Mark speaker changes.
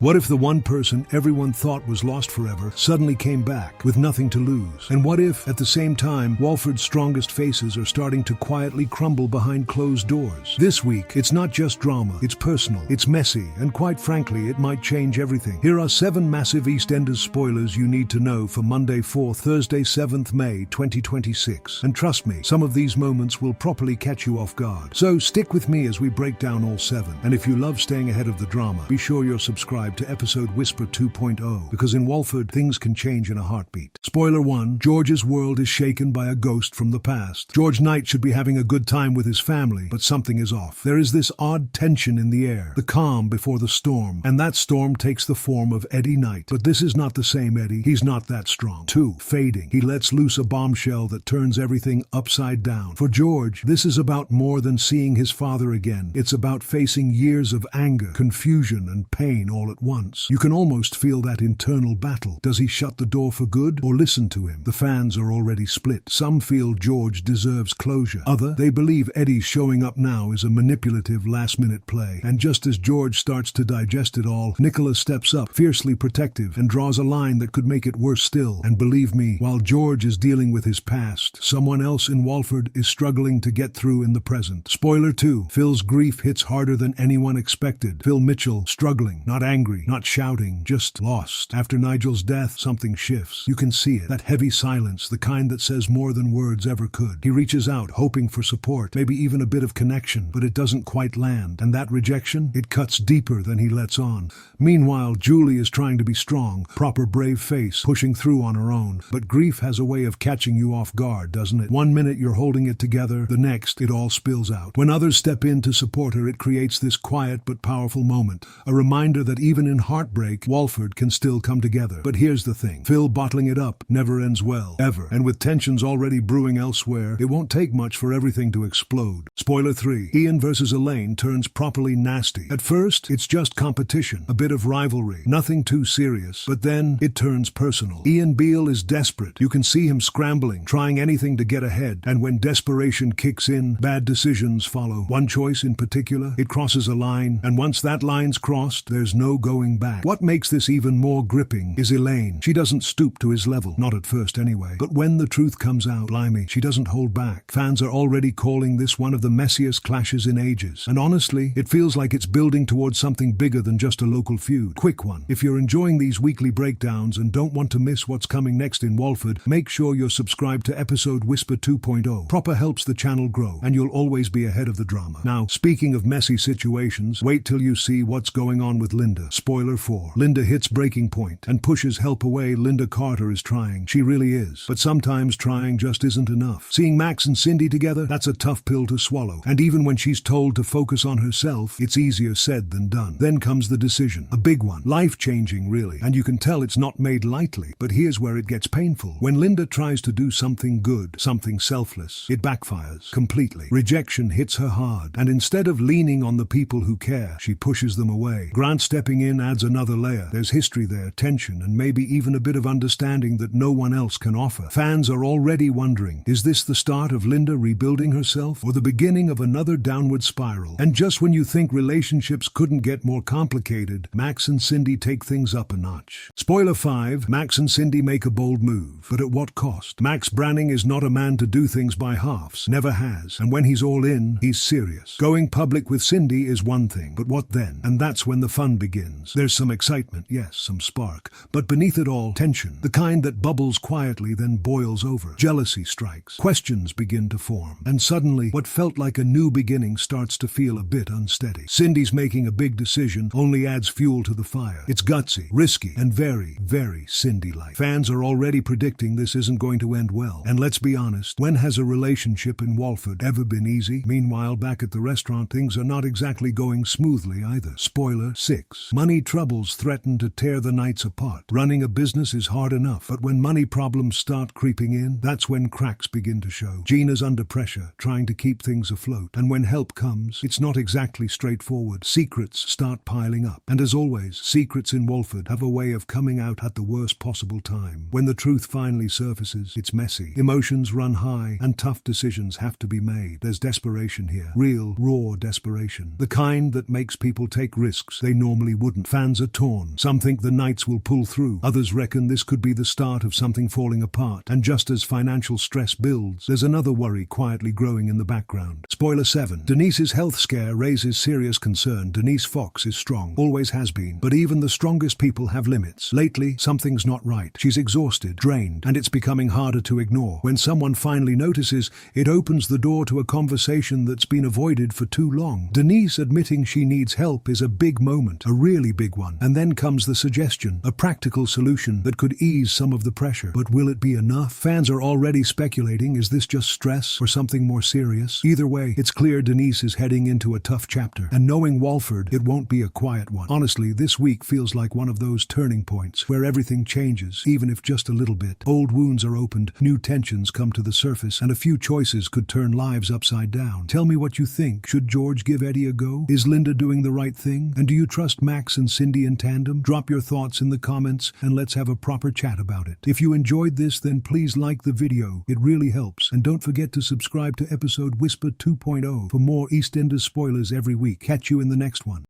Speaker 1: What if the one person everyone thought was lost forever suddenly came back with nothing to lose? And what if, at the same time, Walford's strongest faces are starting to quietly crumble behind closed doors? This week, it's not just drama, it's personal, it's messy, and quite frankly, it might change everything. Here are 7 massive EastEnders spoilers you need to know for Monday 4th, Thursday 7th May 2026. And trust me, some of these moments will properly catch you off guard. So stick with me as we break down all 7. And if you love staying ahead of the drama, be sure you're subscribed to episode Whisper 2.0, because in Walford, things can change in a heartbeat. Spoiler 1, George's world is shaken by a ghost from the past. George Knight should be having a good time with his family, but something is off. There is this odd tension in the air, the calm before the storm, and that storm takes the form of Eddie Knight. But this is not the same Eddie. He's not that strong. 2, fading. He lets loose a bombshell that turns everything upside down. For George, this is about more than seeing his father again. It's about facing years of anger, confusion, and pain all at once. You can almost feel that internal battle. Does he shut the door for good or listen to him? The fans are already split. Some feel George deserves closure. They believe Eddie's showing up now is a manipulative last-minute play. And just as George starts to digest it all, Nicola steps up, fiercely protective, and draws a line that could make it worse still. And believe me, while George is dealing with his past, someone else in Walford is struggling to get through in the present. Spoiler 2, Phil's grief hits harder than anyone expected. Phil Mitchell struggling, not angry, not shouting, just lost. After Nigel's death, something shifts. You can see it. That heavy silence, the kind that says more than words ever could. He reaches out, hoping for support, maybe even a bit of connection, but it doesn't quite land. And that rejection, it cuts deeper than he lets on. Meanwhile, Julie is trying to be strong, proper brave face, pushing through on her own. But grief has a way of catching you off guard, doesn't it? One minute you're holding it together, the next it all spills out. When others step in to support her, it creates this quiet but powerful moment, a reminder that even in heartbreak, Walford can still come together. But here's the thing, Phil bottling it up never ends well, ever. And with tensions already brewing elsewhere, it won't take much for everything to explode. Spoiler 3, Ian versus Elaine turns properly nasty. At first, it's just competition, a bit of rivalry, nothing too serious. But then, it turns personal. Ian Beale is desperate. You can see him scrambling, trying anything to get ahead. And when desperation kicks in, bad decisions follow. One choice in particular, it crosses a line, and once that line's crossed, there's no going back. What makes this even more gripping is Elaine. She doesn't stoop to his level, not at first anyway. But when the truth comes out, blimey, she doesn't hold back. Fans are already calling this one of the messiest clashes in ages. And honestly, it feels like it's building towards something bigger than just a local feud. Quick one. If you're enjoying these weekly breakdowns and don't want to miss what's coming next in Walford, make sure you're subscribed to episode Whisper 2.0. Proper helps the channel grow, and you'll always be ahead of the drama. Now, speaking of messy situations, wait till you see what's going on with Linda. Spoiler 4. Linda hits breaking point and pushes help away. Linda Carter is trying. She really is. But sometimes trying just isn't enough. Seeing Max and Cindy together, that's a tough pill to swallow. And even when she's told to focus on herself, it's easier said than done. Then comes the decision. A big one. Life-changing, really. And you can tell it's not made lightly. But here's where it gets painful. When Linda tries to do something good, something selfless, it backfires completely. Rejection hits her hard. And instead of leaning on the people who care, she pushes them away. Grant stepping in adds another layer. There's history there, tension, and maybe even a bit of understanding that no one else can offer. Fans are already wondering, is this the start of Linda rebuilding herself, or the beginning of another downward spiral? And just when you think relationships couldn't get more complicated, Max and Cindy take things up a notch. Spoiler 5, Max and Cindy make a bold move. But at what cost? Max Branning is not a man to do things by halves, never has. And when he's all in, he's serious. Going public with Cindy is one thing, but what then? And that's when the fun begins. There's some excitement, yes, some spark, but beneath it all, tension. The kind that bubbles quietly then boils over. Jealousy strikes. Questions begin to form. And suddenly, what felt like a new beginning starts to feel a bit unsteady. Cindy's making a big decision only adds fuel to the fire. It's gutsy, risky, and very, very Cindy-like. Fans are already predicting this isn't going to end well. And let's be honest, when has a relationship in Walford ever been easy? Meanwhile, back at the restaurant, things are not exactly going smoothly either. Spoiler 6. Money troubles threaten to tear the Knights apart. Running a business is hard enough, but when money problems start creeping in, that's when cracks begin to show. Gina's under pressure, trying to keep things afloat. And when help comes, it's not exactly straightforward. Secrets start piling up. And as always, secrets in Walford have a way of coming out at the worst possible time. When the truth finally surfaces, it's messy. Emotions run high, and tough decisions have to be made. There's desperation here. Real, raw desperation. The kind that makes people take risks they normally wouldn't. wouldn't. Fans are torn. Some think the Knights will pull through. Others reckon this could be the start of something falling apart. And just as financial stress builds, there's another worry quietly growing in the background. Spoiler 7. Denise's health scare raises serious concern. Denise Fox is strong, always has been. But even the strongest people have limits. Lately, something's not right. She's exhausted, drained, and it's becoming harder to ignore. When someone finally notices, it opens the door to a conversation that's been avoided for too long. Denise admitting she needs help is a big moment, a really big one. And then comes the suggestion, a practical solution that could ease some of the pressure. But will it be enough? Fans are already speculating, is this just stress or something more serious? Either way, it's clear Denise is heading into a tough chapter. And knowing Walford, it won't be a quiet one. Honestly, this week feels like one of those turning points where everything changes, even if just a little bit. Old wounds are opened, new tensions come to the surface, and a few choices could turn lives upside down. Tell me what you think. Should George give Eddie a go? Is Linda doing the right thing? And do you trust Max and Cindy in tandem? Drop your thoughts in the comments and let's have a proper chat about it. If you enjoyed this, then please like the video. It really helps. And don't forget to subscribe to episode Whisper 2.0 for more EastEnders spoilers every week. Catch you in the next one.